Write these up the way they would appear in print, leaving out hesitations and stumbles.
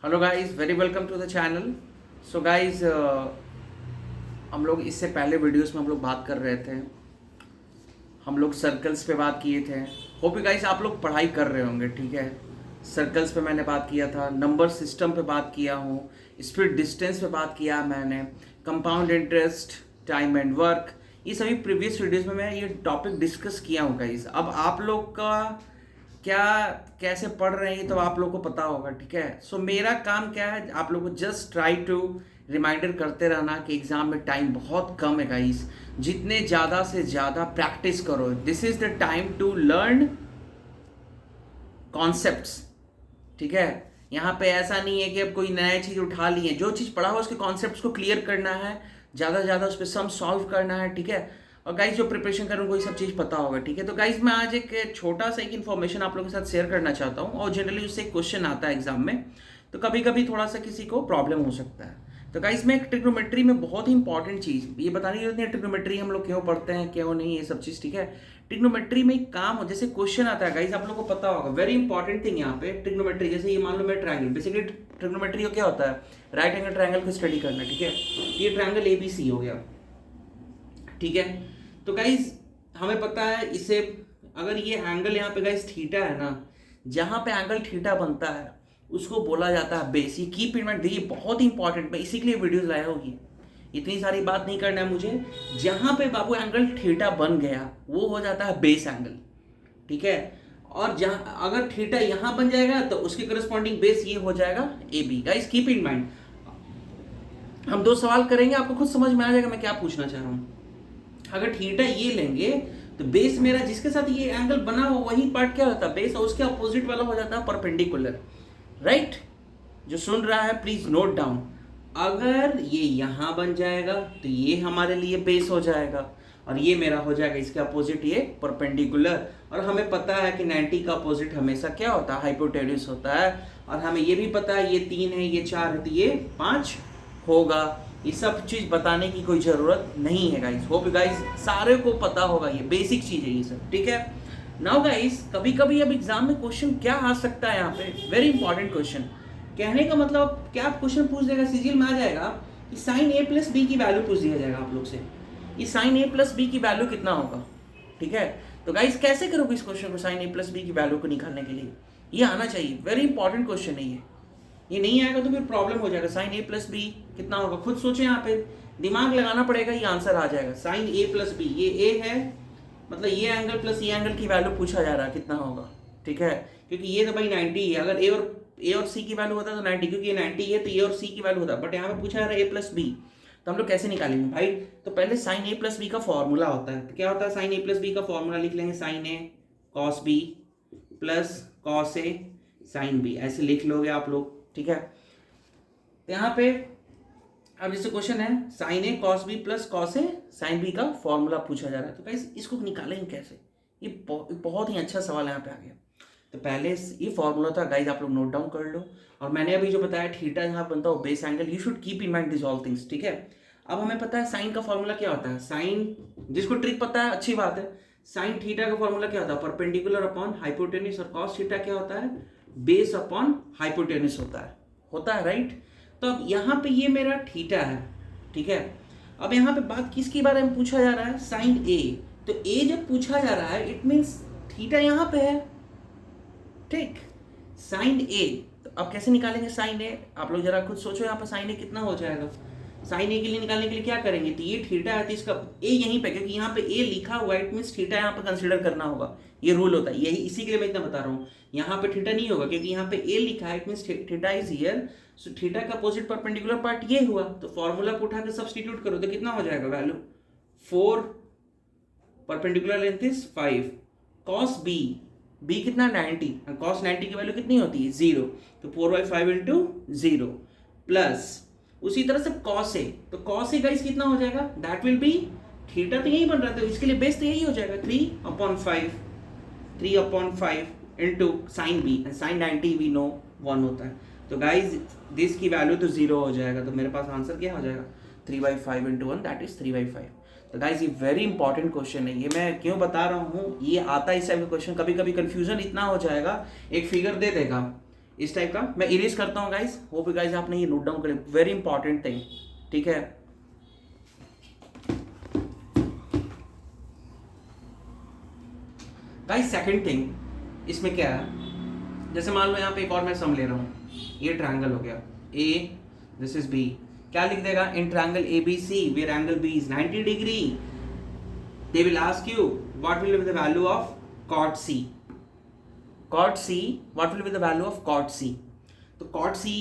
Hello guys, very welcome to the channel. So guys, हम लोग इससे पहले वीडियोस में हम लोग बात कर रहे थे। हम लोग सर्कल्स पे बात किए थे। होप यू गाइस आप लोग पढ़ाई कर रहे होंगे, ठीक है। सर्कल्स पे मैंने बात किया था, नंबर सिस्टम पे बात किया हूँ, स्पीड डिस्टेंस पे बात किया मैंने, compound interest, time and work, ये सभी प्रीवियस वीडियोस में मैं ये टॉपिक डिस्कस किया हूँ गाइस। अब आप लोग का क्या कैसे पढ़ रहे हैं तो आप लोग को पता होगा, ठीक है। सो मेरा काम क्या है, आप लोग को जस्ट ट्राई टू रिमाइंडर करते रहना कि एग्जाम में टाइम बहुत कम है गाइस। जितने ज़्यादा से ज़्यादा प्रैक्टिस करो, this is the time to learn concepts, ठीक है। यहाँ पे ऐसा नहीं है कि अब कोई नया चीज़ उठा ली है, जो चीज़ पढ़ा हो उसके कॉन्सेप्ट्स को क्लियर करना है, ज़्यादा से ज़्यादा उस पर सम सॉल्व करना है, ठीक है। और गाइज जो प्रिपरेशन कर रहे उनको ये सब चीज़ पता होगा, ठीक है। तो गाइज मैं आज एक छोटा सा एक इन्फॉर्मेशन आप लोगों के साथ शेयर करना चाहता हूँ, और जनरली उससे एक क्वेश्चन आता है एग्जाम में, तो कभी कभी थोड़ा सा किसी को प्रॉब्लम हो सकता है। तो गाइज मैं एक ट्रिग्नोमेट्री में बहुत ही इंपॉर्टेंट चीज़ ये बताने की जरूरत नहीं है, ट्रिग्नोमेट्री हम लोग क्यों पढ़ते हैं क्यों नहीं, ये सब चीज़, ठीक है। ट्रिग्नोमेट्री में एक काम हो, जैसे क्वेश्चन आता है गाइज, आप लोगों को पता होगा, वेरी इंपॉर्टेंट थिंग यहाँ पे ट्रिग्नोमेट्री। जैसे ये मान लो मैं ट्रायंगल, बेसिकली ट्रिग्नोमेट्री क्या होता है, राइट एंगल ट्रायंगल को स्टडी करना, ठीक है। ये ट्रायंगल ABC हो गया, ठीक है। तो गाइज हमें पता है इसे, अगर ये एंगल यहाँ पे गाइज थीटा है ना, जहाँ पे एंगल थीटा बनता है उसको बोला जाता है बेस। ये कीप इन माइंड, देखिए बहुत ही इंपॉर्टेंट, मैं इसी के लिए वीडियोस लाया होगी, इतनी सारी बात नहीं करना है मुझे। जहाँ पे बाबू एंगल थीटा बन गया वो हो जाता है बेस एंगल, ठीक है। और जहाँ अगर थीटा यहाँ बन जाएगा तो उसके करस्पॉन्डिंग बेस ये हो जाएगा AB। Guys keep in mind, हम दो सवाल करेंगे, आपको खुद समझ में आ जाएगा मैं क्या पूछना चाह रहा हूँ। अगर थीटा ये लेंगे तो बेस मेरा जिसके साथ ये एंगल बना हो वही पार्ट क्या होता है बेस, और उसके अपोजिट वाला हो जाता है परपेंडिकुलर, राइट। जो सुन रहा है प्लीज नोट डाउन, अगर ये यहां बन जाएगा तो ये हमारे लिए बेस हो जाएगा, और ये मेरा हो जाएगा इसके अपोजिट ये परपेंडिकुलर। और हमें पता है कि 90 का अपोजिट हमेशा क्या होता है, हाइपोटेन्यूज होता है। और हमें ये भी पता है ये 3 है, ये 4 है, तो ये 5 होगा। ये सब चीज बताने की कोई जरूरत नहीं है गाइस, होप गाइस सारे को पता होगा, ये बेसिक चीज है ये सब, ठीक है। नाउ गाइस कभी कभी अब एग्जाम में क्वेश्चन क्या आ सकता है यहाँ पे, वेरी इंपॉर्टेंट क्वेश्चन। कहने का मतलब क्या क्वेश्चन पूछ देगा, सीजीएल में आ जाएगा कि साइन A प्लस बी की वैल्यू पूछ दिया जाएगा आप लोग से, ये साइन A प्लस बी की वैल्यू कितना होगा, ठीक है। तो गाइस कैसे करोगे इस क्वेश्चन को, साइन A प्लस बी की वैल्यू को निकालने के लिए ये आना चाहिए, वेरी इंपॉर्टेंट क्वेश्चन है ये नहीं आएगा तो फिर प्रॉब्लम हो जाएगा। साइन A प्लस बी कितना होगा, खुद सोचे, यहाँ पे दिमाग लगाना पड़ेगा, ये आंसर आ जाएगा। साइन A प्लस बी, ये A है, मतलब ये एंगल प्लस ये एंगल की वैल्यू पूछा जा रहा है कितना होगा, ठीक है। क्योंकि ये तो भाई 90 है, अगर ए और सी की वैल्यू होता तो 90, क्योंकि ये 90 है तो ए और सी की वैल्यू होता, बट यहाँ पे पूछा जा रहा है A प्लस बी, तो हम लोग कैसे निकालेंगे भाई। तो पहले साइन A प्लस बी का फॉर्मूला होता है, तो क्या होता है साइन A प्लस बी का फॉर्मूला लिख लेंगे, sine A cos B plus cos A sine B, ऐसे लिख लोगे आप लोग, ठीक है। तो यहाँ पे अब जैसे क्वेश्चन है sine A cos B plus cos A sine B का फॉर्मूला पूछा जा रहा है, तो गाइस इसको निकालेंगे कैसे, ये बहुत ही अच्छा सवाल यहाँ पे आ गया। तो पहले ये फॉर्मूला था गाइस, आप लोग नोट डाउन कर लो, और मैंने अभी जो बताया थीटा यहाँ बनता हो base angle, you should keep in mind this all things, ठीक है। अब हमें पता है साइन का फॉर्मूला क्या होता है, साइन जिसको ट्रिक पता है अच्छी बात है, साइन थीटा का फॉर्मूला क्या होता है, परपेंडिकुलर अपॉन हाइपोटेन्यूज, और कॉस थीटा क्या होता है, बेस अपॉन हाइपोटेन्यूज होता है, राइट। तो अब यहाँ पे ये मेरा थीटा है, ठीक है। अब यहाँ पे बात किसके बारे में पूछा जा रहा है, साइन A, तो A जब पूछा जा रहा है इट मीन्स थीटा यहाँ पे है, ठीक, साइन A। तो अब कैसे निकालेंगे साइन A, आप लोग जरा खुद सोचो, यहाँ पे साइन A कितना हो जाएगा। साइन A के लिए निकालने के लिए क्या करेंगे, तो ये थीटा है तो इसका A यहीं पे, क्योंकि यहाँ पे A लिखा हुआ है इट मीन्स थीटा यहाँ पे कंसीडर करना होगा, ये रूल होता है, यही इसी के लिए मैं इतना बता रहा हूँ। यहाँ पे थीटा नहीं होगा क्योंकि यहाँ पे A लिखा है, it means theta is here, so theta का अपोजिट परपेंडिकुलर पार्ट ये हुआ, तो फॉर्मूला को उठा के सब्स्टिट्यूट करो तो कितना हो जाएगा value 4, perpendicular length is 5, cos B कितना 90, कॉस 90 की वैल्यू कितनी होती है 0, तो 4/5 इंटू 0 प्लस उसी तरह से कॉस A, तो कॉस A गाइस कितना हो जाएगा, दैट विल बी, थीटा तो यही बन रहा था इसके लिए बेस तो यही हो जाएगा 3/5 into sine B, sine 90 we know 1 होता है, तो गाइज दिस की वैल्यू तो 0 हो जाएगा, तो मेरे पास आंसर क्या हो जाएगा 3/5 इंटू 1 दैट इज 3/5। तो गाइज ये वेरी इंपॉर्टेंट क्वेश्चन है, ये मैं क्यों बता रहा हूँ, ये आता है इस टाइप का क्वेश्चन, कभी कभी कंफ्यूजन इतना हो जाएगा, एक फिगर दे देगा इस टाइप का मैं इरेज करता हूँ गाइस, होप गाइस आपने ये नोट डाउन करें, वेरी इंपॉर्टेंट थिंग, ठीक है। गाइस सेकंड थिंग इसमें क्या है, जैसे मान लो यहाँ पे एक और मैं सम ले रहा हूँ, ये ट्रायंगल हो गया ए, दिस इज बी, क्या लिख देगा, in triangle ABC where angle B is 90 डिग्री, they will ask you what will be the value of cot C, cot C, what will be the value of cot C, तो cot C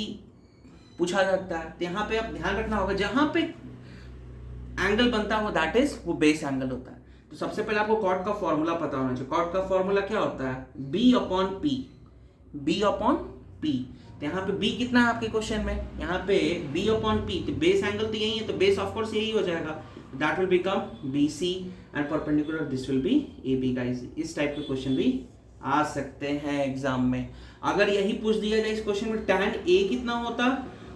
पूछा जाता है, तो यहाँ पे आप ध्यान रखना होगा जहाँ पे एंगल बनता है वो दैट इज वो बेस एंगल होता है। तो सबसे पहले आपको कॉट का फॉर्मूला पता होना चाहिए, कॉट का फॉर्मूला क्या होता है, B upon P, B upon P, तो यहाँ पे B कितना है आपके क्वेश्चन में, यहाँ पे B अपॉन P, तो बेस एंगल तो यही है, तो बेस ऑफ कोर्स यही हो जाएगा, that will become BC and perpendicular this will be AB guys. इस टाइप के क्वेश्चन भी आ सकते हैं एग्जाम में। अगर यही पूछ दिया जाए इस क्वेश्चन में tan A कितना होता,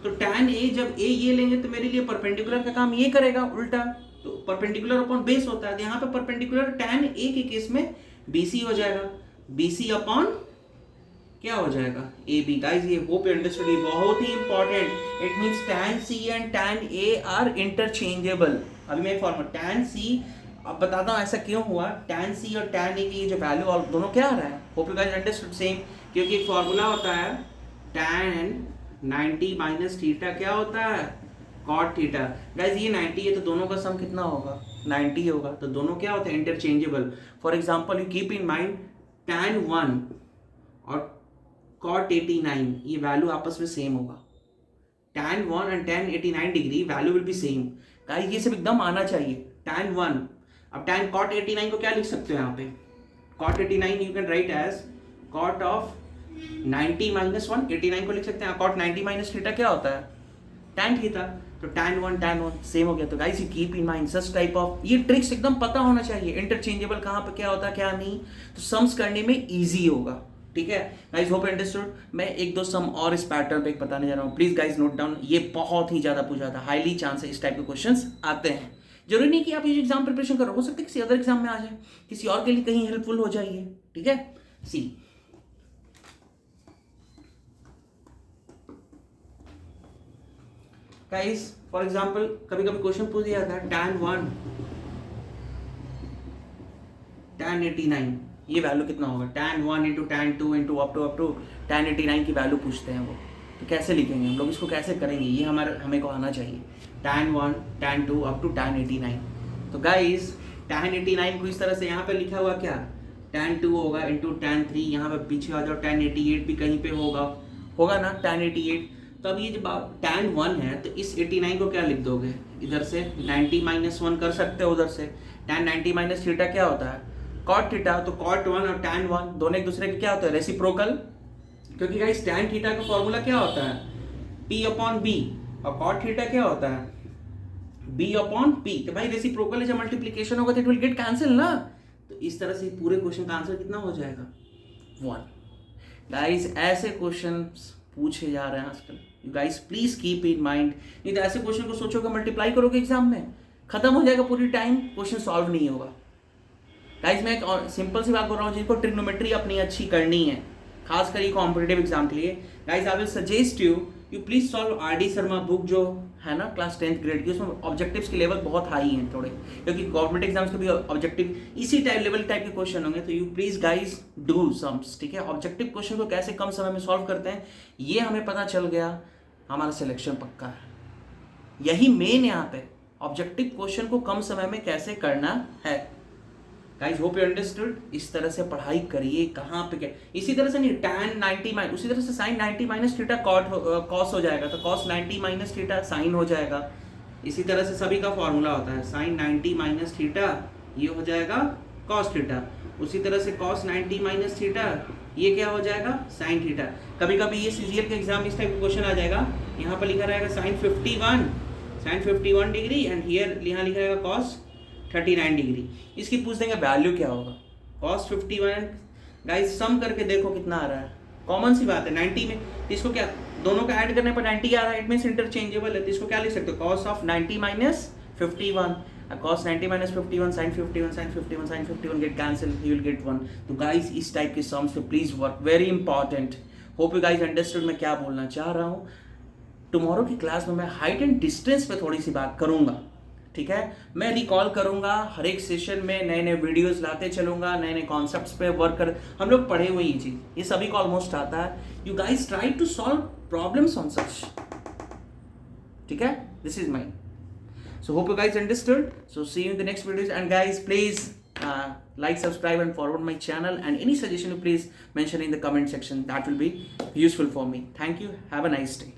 तो tan A जब A ये लेंगे तो मेरे लिए परपेंडिकुलर का काम ये करेगा उल्टा, तो परपेंडिकुलर अपॉन बेस होता है, तो यहाँ पे परपेंडिकुलर tan A के केस में BC हो जाएगा, BC अपॉन क्या हो जाएगा AB गाइस। ये होप यू अंडरस्टूड, बहुत ही important, it means tan C and tan A are interchangeable. अभी मैं फॉर्मूला tan C अब बताता हूँ ऐसा क्यों हुआ, tan C और tan A की ये जो वैल्यू और दोनों क्या आ रहा है, hope you guys understood same, क्योंकि एक फॉर्मूला होता है tan 90 माइनस थीटा क्या होता है cot थीटा। गाइस ये 90 है तो दोनों का सम कितना होगा 90 होगा, तो दोनों क्या होते हैं interchangeable. For example you keep in mind tan 1 और cot 89 ये वैल्यू आपस में सेम होगा, tan 1 and tan 89 degree value will be same. Guys ये सब एकदम आना चाहिए, tan 1, अब tan cot 89 को क्या लिख सकते हो यहाँ पे, cot 89 you can write as cot of 90 minus 1, 89 को लिख सकते हैं, cot 90 माइनस थीटा क्या होता है tan थीटा, तो tan 1 सेम हो गया। तो guys you keep in mind such type of ये ट्रिक्स एकदम पता होना चाहिए, इंटरचेंजेबल कहाँ पे क्या होता है क्या नहीं, तो सम्स करने में ईजी होगा, ठीक है गाइस, होप अंडरस्टूड। मैं एक दो सम और इस पैटर्न पे बताने जा रहा हूँ, प्लीज गाइस नोट डाउन, ये बहुत ही ज्यादा पूछा था, हाईली चांस है इस टाइप के क्वेश्चंस आते हैं। जरूरी नहीं कि आप ये एग्जाम प्रिपरेशन करो, हो सकता है किसी अदर एग्जाम में आ जाए, किसी और के लिए कहीं हेल्पफुल हो जाइए, ठीक है। सी गाइस फॉर एग्जांपल कभी कभी क्वेश्चन पूछ दिया था tan 1 tan 89 ये वैल्यू कितना होगा, tan 1 into tan 2 into up to tan 89 की वैल्यू पूछते हैं वो, तो कैसे लिखेंगे हम लोग, इसको कैसे करेंगे, ये हमें को आना चाहिए, tan 1 tan 2 up to tan 89। तो गाइस tan 89 को इस तरह से यहाँ पे लिखा हुआ क्या, tan 2 होगा इंटू tan 3, यहाँ पे पीछे आ जाओ tan 88 भी कहीं पे होगा ना tan 88। तो अब ये जब tan 1 है तो इस 89 को क्या लिख दोगे, इधर से 90 माइनस 1 कर सकते हो, उधर से tan 90 माइनस थीटा क्या होता है cot थीटा, तो cot 1 और tan 1 दोनों एक दूसरे के क्या होता है रेसिप्रोकल, क्योंकि गाइस tan थीटा का फॉर्मूला क्या होता है P अपॉन B, और cot थीटा क्या होता है B अपॉन P, तो भाई रेसिप्रोकल है, जब मल्टीप्लिकेशन होगा तो इट विल गेट कैंसिल ना, तो इस तरह से पूरे क्वेश्चन का आंसर कितना हो जाएगा 1। गाइस ऐसे क्वेश्चंस पूछे जा रहे हैं आजकल, you guys please keep in mind, नहीं तो ऐसे क्वेश्चन को सोचोगे मल्टीप्लाई करोगे एग्जाम में खत्म हो जाएगा पूरी टाइम, क्वेश्चन सॉल्व नहीं होगा। गाइस मैं एक सिंपल सी बात बोल रहा हूँ, जिनको ट्रिग्नोमेट्री अपनी अच्छी करनी है खासकर ये कॉम्पिटेटिव एग्जाम के लिए, guys I will suggest you please solve RD Sharma book जो है ना क्लास 10th ग्रेड की, उसमें ऑब्जेक्टिव्स के लेवल बहुत हाई हैं थोड़े, क्योंकि गवर्नमेंट एग्जाम्स के भी ऑब्जेक्टिव इसी लेवल टाइप के क्वेश्चन होंगे, तो you please guys do sums, ठीक है। ऑब्जेक्टिव क्वेश्चन को कैसे कम समय में सॉल्व करते हैं ये हमें पता चल गया, हमारा सिलेक्शन पक्का है, यही मेन यहाँ पे ऑब्जेक्टिव क्वेश्चन को कम समय में कैसे करना है। गाइस होप यू अंडरस्टूड, इस तरह से पढ़ाई करिए, कहाँ पे क्या, इसी तरह से नहीं tan 90 माइनस, उसी तरह से sin 90 माइनस थीटा cos हो जाएगा, तो cos 90 माइनस थीटा sin हो जाएगा, इसी तरह से सभी का फॉर्मूला होता है sin 90 माइनस थीटा ये हो जाएगा cos थीटा, उसी तरह से cos 90 माइनस थीटा ये क्या हो जाएगा sin थीटा। कभी कभी ये CGL के एग्जाम इस टाइप का क्वेश्चन आ जाएगा, यहाँ पर लिखा रहेगा sin 51 डिग्री एंड हियर यहाँ लिखा रहेगा cos 39 डिग्री, इसकी पूछ देंगे वैल्यू क्या होगा cos 51। गाइस सम करके देखो कितना आ रहा है, कॉमन सी बात है 90 में, तो इसको क्या दोनों का ऐड करने पर 90 आ रहा है, इट मींस इंटरचेंजेबल है, तो इसको क्या लिख सकते हो cos of 90 minus 51, cos 90 minus 51 sin 51 get cancel, you will get 1। तो गाइस इस टाइप के सम्स पे please work, very important, hope you guys understood मैं क्या बोलना चाह रहा हूँ। टुमारो की क्लास में मैं हाइट एंड डिस्टेंस पे थोड़ी सी बात करूँगा, ठीक है। मैं रिकॉल करूँगा हर एक सेशन में, नए नए वीडियोस लाते चलूँगा, नए नए कॉन्सेप्ट्स पे वर्क कर। हम लोग पढ़े हुए ये चीज़, ये सभी को ऑलमोस्ट आता है। You guys try to solve problems on such, ठीक है। This is my, so hope you guys understood. So see you in the next videos, and guys please like, subscribe and forward my channel, and any suggestion you please mention in the comment section. That will be useful for me. Thank you, have a nice day.